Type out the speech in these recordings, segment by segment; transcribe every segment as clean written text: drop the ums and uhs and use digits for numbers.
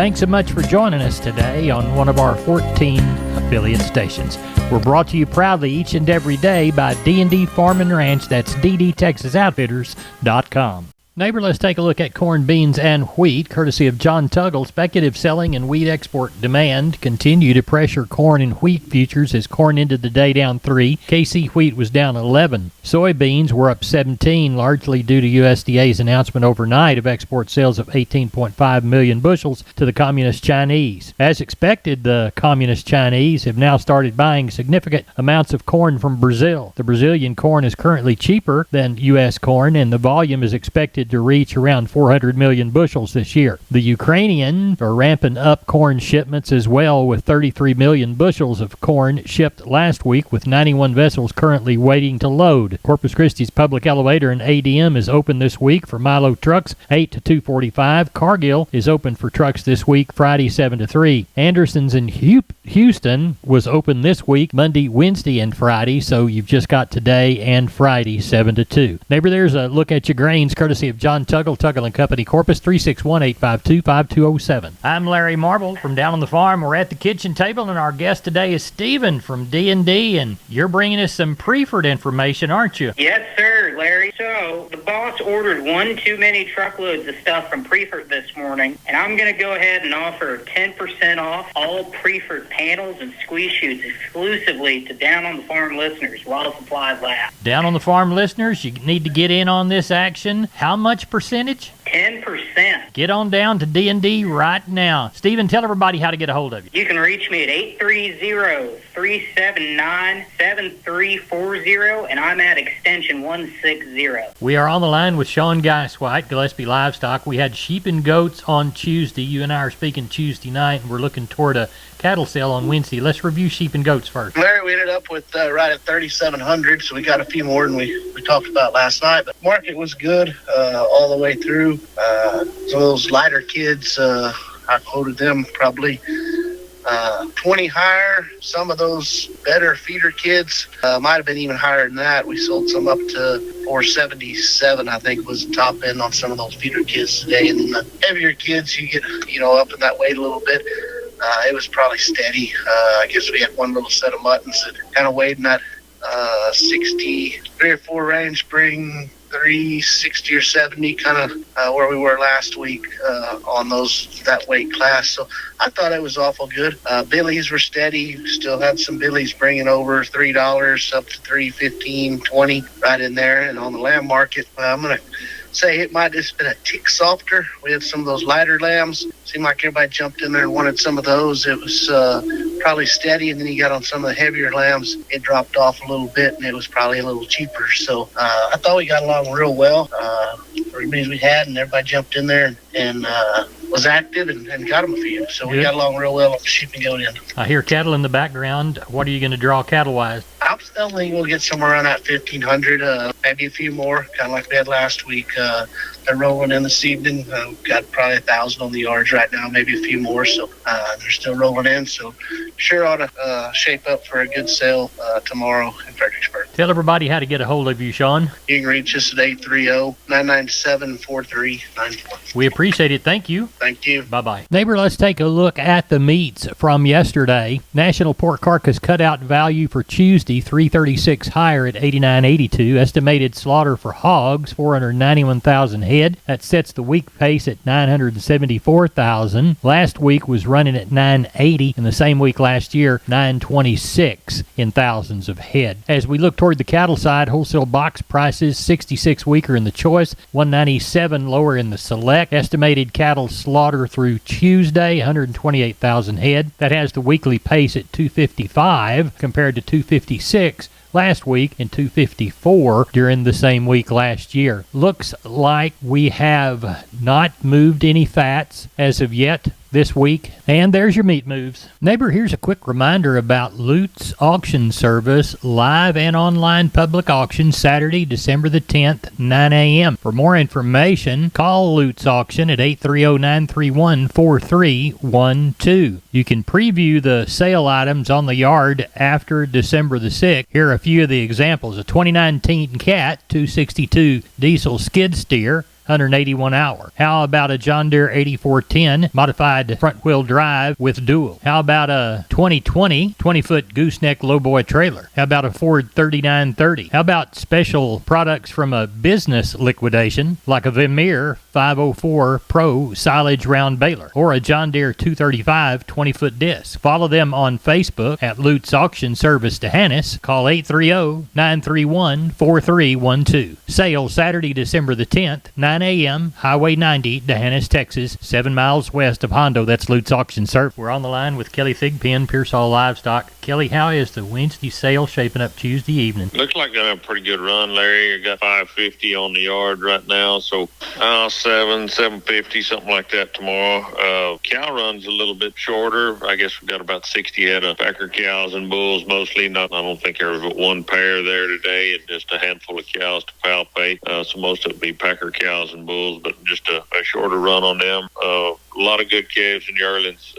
Thanks so much for joining us today on one of our 14 affiliate stations. We're brought to you proudly each and every day by D&D Farm and Ranch. That's ddtexasoutfitters.com. Neighbor, let's take a look at corn, beans, and wheat, courtesy of John Tuggle. Speculative selling and wheat export demand continue to pressure corn and wheat futures as corn ended the day down 3. KC wheat was down 11. Soybeans were up 17, largely due to USDA's announcement overnight of export sales of 18.5 million bushels to the Communist Chinese. As expected, the Communist Chinese have now started buying significant amounts of corn from Brazil. The Brazilian corn is currently cheaper than U.S. corn, and the volume is expected to reach around 400 million bushels this year. The Ukrainians are ramping up corn shipments as well, with 33 million bushels of corn shipped last week, with 91 vessels currently waiting to load. Corpus Christi's public elevator in ADM is open this week for Milo trucks 8 to 2:45. Cargill is open for trucks this week, Friday 7 to 3. Anderson's in Houston was open this week, Monday, Wednesday, and Friday, so you've just got today and Friday 7 to 2. Neighbor, there's a look at your grains, courtesy of John Tuggle, Tuggle & Company, Corpus, 361-852-5207. I'm Larry Marble from down on the farm. We're at the kitchen table, and our guest today is Stephen from D&D, and you're bringing us some Preferred information, aren't you? Yes, sir, Larry. So, the boss ordered one too many truckloads of stuff from Preferred this morning, and I'm going to go ahead and offer 10% off all Preferred panels and squeeze chutes exclusively to Down on the Farm listeners while supplies last. Down on the Farm listeners, you need to get in on this action. How much percentage? 10%. Get on down to D&D right now. Stephen, tell everybody how to get a hold of you. You can reach me at 830-379-7340, and I'm at extension 160. We are on the line with Sean Geiswhite, Gillespie Livestock. We had sheep and goats on Tuesday. You and I are speaking Tuesday night, and we're looking toward a cattle sale on Wednesday. Let's review sheep and goats first. Larry, we ended up with right at 3,700, so we got a few more than we talked about last night. But market was good all the way through. So those lighter kids, I quoted them probably 20 higher. Some of those better feeder kids might have been even higher than that. We sold some up to 477, I think, was the top end on some of those feeder kids today. And then the heavier kids, you get, up in that weight a little bit. It was probably steady. I guess we had one little set of muttons that kind of weighed in that 63 or 4 range, spring 360 or 70, kind of where we were last week on that weight class. So I thought it was awful good. Billies were steady. Still had some billies bringing over $3 up to $3.15, $20 right in there. And on the lamb market, I'm going to say it might have just been a tick softer. We had some of those lighter lambs. Seemed like everybody jumped in there and wanted some of those. It was probably steady, and then you got on some of the heavier lambs. It dropped off a little bit, and it was probably a little cheaper. So I thought we got along real well for the means we had, and everybody jumped in there and was active and got them a few. So we got along real well on the sheep and goat end. I hear cattle in the background. What are you going to draw cattle-wise? I'm still thinking we'll get somewhere around that 1,500, maybe a few more, kind of like we had last week. They're rolling in this evening. Got probably 1,000 on the yards right now, maybe a few more. So they're still rolling in. So sure ought to shape up for a good sale tomorrow in Fredericksburg. Tell everybody how to get a hold of you, Sean. You can reach us at 830-997-4394. We appreciate it. Thank you. Thank you. Bye-bye. Neighbor, let's take a look at the meats from yesterday. National pork carcass cutout value for Tuesday, 336 higher at 89.82. Estimated slaughter for hogs, 491,000 head. That sets the week pace at 974,000. Last week was running at 980, and the same week last year, 926 in thousands of head. As we look toward the cattle side, wholesale box prices, 66 weaker in the choice, 197 lower in the select. Estimated cattle slaughter through Tuesday, 128,000 head. That has the weekly pace at 255 compared to 256 last week and 254 during the same week last year. Looks like we have not moved any fats as of yet this week. And there's your meat moves. Neighbor, here's a quick reminder about Lutz Auction Service, live and online public auction Saturday, December the 10th, 9 a.m. For more information, call Lutz Auction at 830-931-4312. You can preview the sale items on the yard after December the 6th. Here are a few of the examples. A 2019 Cat 262 diesel skid steer, 181 hour. How about a John Deere 8410 modified front-wheel drive with dual? How about a 2020 20-foot gooseneck lowboy trailer? How about a Ford 3930? How about special products from a business liquidation like a Vermeer 504 Pro silage round baler or a John Deere 235 20-foot disc? Follow them on Facebook at Lutz Auction Service D'Hanis. Call 830-931-4312. Sale Saturday, December the 10th, 9 a.m., Highway 90, D'Hanis, Texas, 7 miles west of Hondo. That's Lutz Auction Service. We're on the line with Kelly Thigpen, Pearsall Livestock. Kelly, how is the Wednesday sale shaping up Tuesday evening? Looks like they're a pretty good run, Larry. You got 550 on the yard right now, so 750, something like that tomorrow. Cow run's a little bit shorter. I guess we've got about 60 head of packer cows and bulls mostly. I don't think there's but one pair there today and just a handful of cows to palpate. So most of it be packer cows and bulls, but just a shorter run on them. A lot of good calves in yearlings.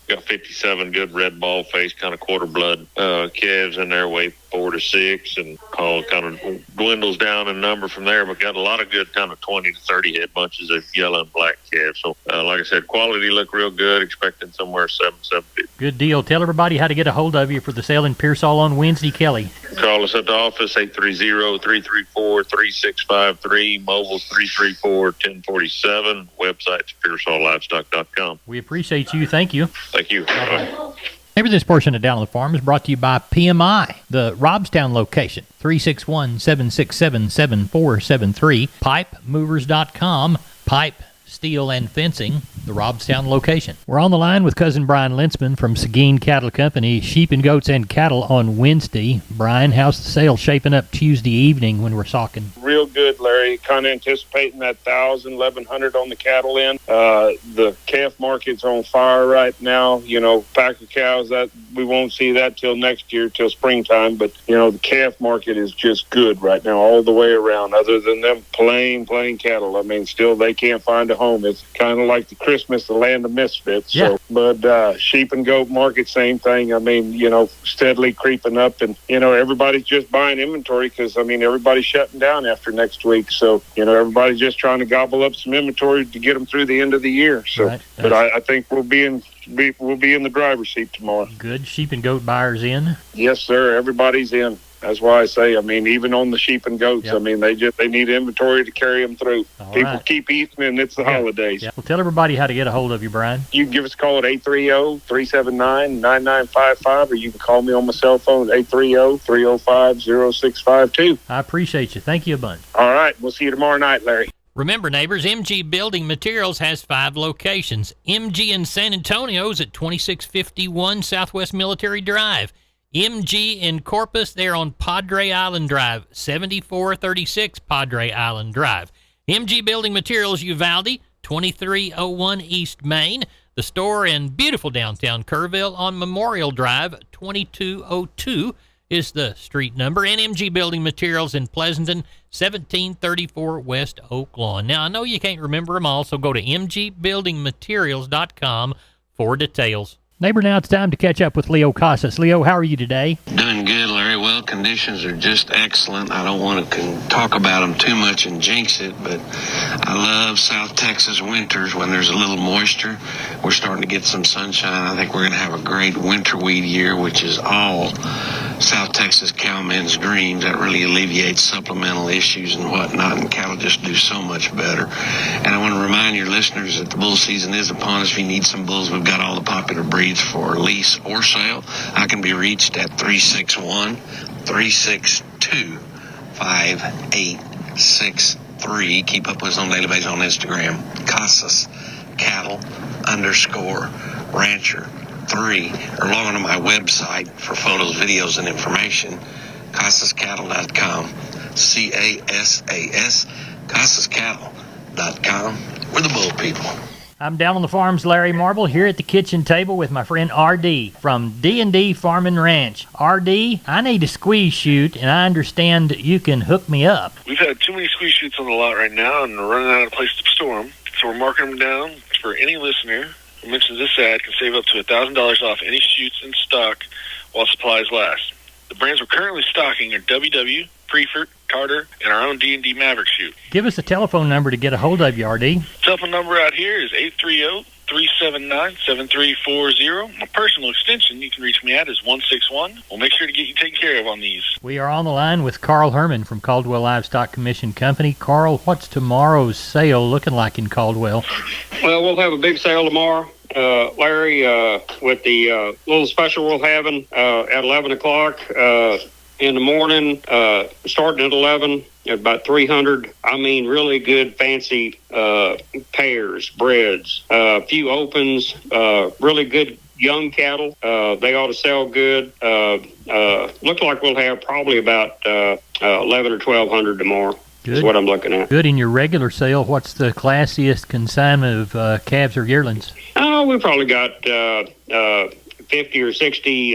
Got 57 good red ball face, kind of quarter blood calves in there, weigh 4 to 6, and all kind of dwindles down in number from there, but got a lot of good kind of 20 to 30 head bunches of yellow and black calves. So like I said, quality look real good, expecting somewhere 750. Good deal. Tell everybody how to get a hold of you for the sale in Pearsall on Wednesday, Kelly. Call us at the office, 830-334-3653, mobile 334-1047, website's PearsallLivestock.com. We appreciate you. Thank you. Thank you. Bye-bye. Maybe this portion of Down on the Farm is brought to you by PMI, the Robstown location, 361-767-7473, pipemovers.com, pipe, steel, and fencing, the Robstown location. We're on the line with cousin Brian Lintzman from Seguin Cattle Company, sheep and goats and cattle on Wednesday. Brian, how's the sale shaping up Tuesday evening when we're talking? Real good, Larry. Kind of anticipating that 1,000, 1,100 on the cattle end. The calf market's on fire right now. You know, packer cows, that we won't see that till next year, till springtime. But, you know, the calf market is just good right now all the way around, other than them plain cattle. I mean, still, they can't find a home. It's kind of like the Christmas, the land of misfits. Yeah. So, but sheep and goat market, same thing. I mean, you know, steadily creeping up, and, you know, everybody's just buying inventory because, I mean, everybody's shutting down after next week. So, you know, everybody's just trying to gobble up some inventory to get them through the end of the year. So, right. But I think we'll be in the driver's seat tomorrow. Good sheep and goat buyers in? Yes, sir. Everybody's in. That's why I say, I mean, even on the sheep and goats, Yep. I mean, they need inventory to carry them through. All People right. keep eating, and it's the holidays. Yeah. Well, tell everybody how to get a hold of you, Brian. You can give us a call at 830-379-9955, or you can call me on my cell phone at 830-305-0652. I appreciate you. Thank you a bunch. All right. We'll see you tomorrow night, Larry. Remember, neighbors, MG Building Materials has 5 locations. MG in San Antonio is at 2651 Southwest Military Drive. MG in Corpus, they're on Padre Island Drive, 7436 Padre Island Drive. MG Building Materials Uvalde, 2301 East Main. The store in beautiful downtown Kerrville on Memorial Drive, 2202 is the street number. And MG Building Materials in Pleasanton, 1734 West Oak Lawn. Now, I know you can't remember them all, so go to mgbuildingmaterials.com for details. Neighbor, now it's time to catch up with Leo Casas. Leo, how are you today? Doing good, Larry. Well, conditions are just excellent. I don't want to talk about them too much and jinx it, but I love South Texas winters when there's a little moisture. We're starting to get some sunshine. I think we're going to have a great winter weed year, which is all South Texas cowmen's dreams. That really alleviates supplemental issues and whatnot, and cattle just do so much better. And I want to remind your listeners that the bull season is upon us. If you need some bulls, we've got all the popular breeds for lease or sale. I can be reached at 361-362-5863. Keep up with us on a daily basis on Instagram. Casas Cattle _Rancher 3, or log on to my website for photos, videos, and information. CasasCattle.com. CASAS. CasasCattle.com. We're the bull people. I'm down on the farm's Larry Marble here at the kitchen table with my friend R.D. from D&D Farm and Ranch. R.D., I need a squeeze chute, and I understand you can hook me up. We've had too many squeeze chutes on the lot right now, and we're running out of place to store them. So we're marking them down for any listener who mentions this ad can save up to $1,000 off any chutes in stock while supplies last. The brands we're currently stocking are WW, Preefert, Carter, and our own D&D Maverick chute. Give us a telephone number to get a hold of you, RD. Telephone number out here is 830-379-7340. My personal extension you can reach me at is 161. We'll make sure to get you taken care of on these. We are on the line with Carl Herman from Caldwell Livestock Commission Company. Carl, what's tomorrow's sale looking like in Caldwell? Well, we'll have a big sale tomorrow, Larry, with the little special we're having at 11 o'clock in the morning, starting at 11, at about 300. I mean, really good, fancy pairs, breds, a few opens, really good young cattle. They ought to sell good. Look like we'll have probably about 11 or 1,200 tomorrow. Good. Is what I'm looking at. Good. In your regular sale, what's the classiest consignment of calves or yearlings? Oh, we probably got 50 or 60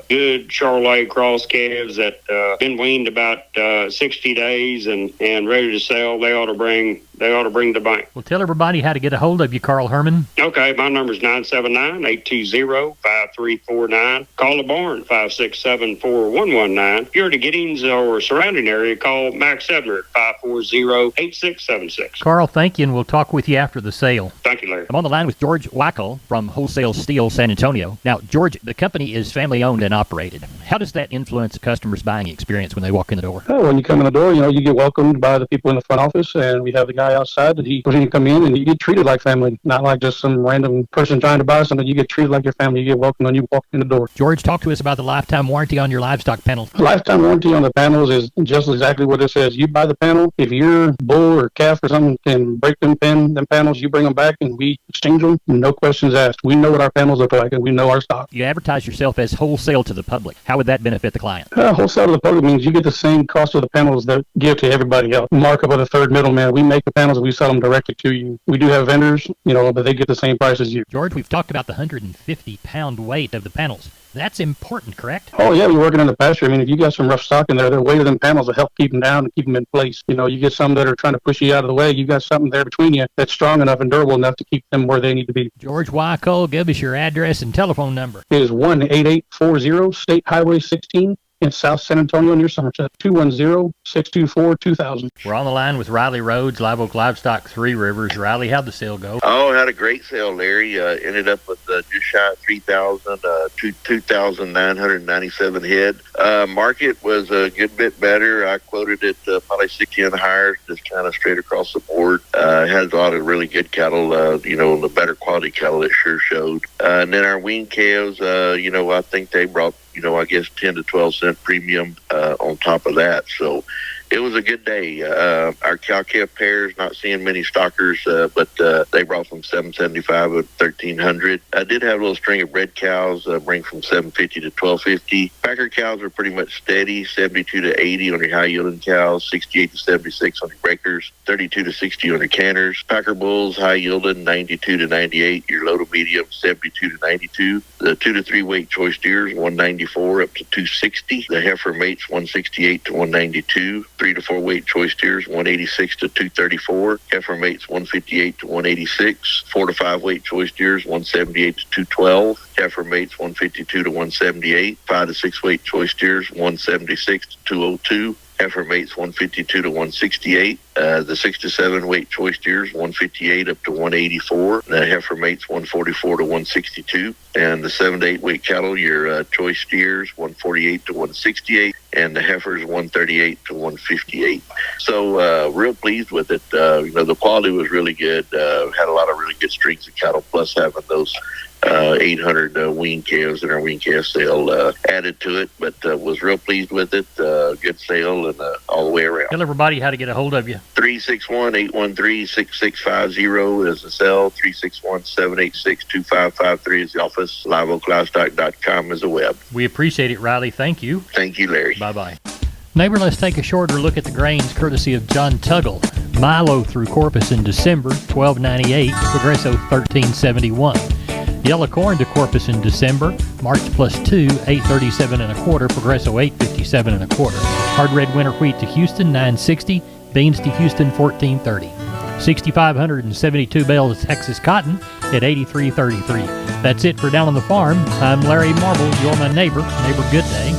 good Charolais cross calves that been weaned about 60 days and ready to sell. They ought to bring the bank. Well, tell everybody how to get a hold of you, Carl Herman. Okay, my number is 979-820-5349. Call the barn, 567-4119. If you're at the Giddings or surrounding area, call Max Ebner at 540-8676. Carl, thank you, and we'll talk with you after the sale. Thank you, Larry. I'm on the line with George Wackel from Wholesale Steel San Antonio. Now, George, the company is family-owned and operated. How does that influence a customer's buying experience when they walk in the door? Oh, when you come in the door, you get welcomed by the people in the front office, and we have the guy outside that when you come in, and you get treated like family, not like just some random person trying to buy something. You get treated like your family. You get welcomed when you walk in the door. George, talk to us about the lifetime warranty on your livestock panels. The lifetime warranty on the panels is just exactly what it says. You buy the panel. If your bull or calf or something can break them panels, you bring them back, and we exchange them. No questions asked. We know what our panels look like, and we know our stock. You advertise yourself as wholesale to the public. How would that benefit the client? Wholesale to the public means you get the same cost of the panels that give to everybody else. Markup of the third middleman. We make the panels and we sell them directly to you. We do have vendors, but they get the same price as you. George, we've talked about the 150-pound weight of the panels. That's important, correct? Oh, yeah, we're working in the pasture. I mean, if you got some rough stock in there, the weight of them panels will help keep them down and keep them in place. You get some that are trying to push you out of the way. You got something there between you that's strong enough and durable enough to keep them where they need to be. George Wackel, give us your address and telephone number. It is 18840 State Highway 16. In South San Antonio near Somerset, 210-624-2000. We're on the line with Riley Rhodes, Live Oak Livestock, Three Rivers. Riley, how'd the sale go? Oh, had a great sale, Larry. Ended up with just shy of 3,000, 2,997 head. Market was a good bit better. I quoted it probably 60 higher, just kind of straight across the board. Had a lot of really good cattle, the better quality cattle it sure showed. And then our wean calves, I think they brought I guess 10 to 12 cent premium on top of that. So it was a good day. Our cow-calf pairs, not seeing many stockers, but they brought from 775 to 1,300. I did have a little string of bred cows bring from 750 to 1,250. Packer cows are pretty much steady, 72 to 80 on your high-yielding cows, 68 to 76 on your breakers, 32 to 60 on your canners. Packer bulls, high-yielding, 92 to 98. Your low to medium, 72 to 92. The 2 to 3 weight choice steers, 194 up to 260. The heifer mates, 168 to 192. 3 to 4 weight choice steers, 186 to 234. Heifer mates, 158 to 186. 4 to 5 weight choice steers, 178 to 212. Heifer mates, 152 to 178. 5 to 6 weight choice steers, 176 to 202. Heifer mates, 152 to 168. The 6 to 7 weight choice steers, 158 up to 184. The heifer mates, 144 to 162. And the 7 to 8 weight cattle, your choice steers, 148 to 168. And the heifers, 138 to 158. So real pleased with it. The quality was really good. Had a lot of really good strings of cattle, plus having those 800 wean calves in our wean calf sale added to it, but was real pleased with it. Good sale and all the way around. Tell everybody how to get a hold of you. 361-813-6650 is the cell. 361-786-2553 is the office. LiveOakLivestock.com is the web. We appreciate it, Riley. Thank you. Thank you, Larry. Bye-bye. Neighbor, let's take a shorter look at the grains courtesy of John Tuggle. Milo through Corpus in December, $12.98. Progresso, $13.71. Yellow corn to Corpus in December, March +2, $8.37 1/4. Progresso, $8.57 1/4. Hard red winter wheat to Houston, $9.60. Beans to Houston, $14.30. 6,572 bales of Texas cotton at $83.33. That's it for Down on the Farm. I'm Larry Marble. You're my neighbor. Neighbor, good day.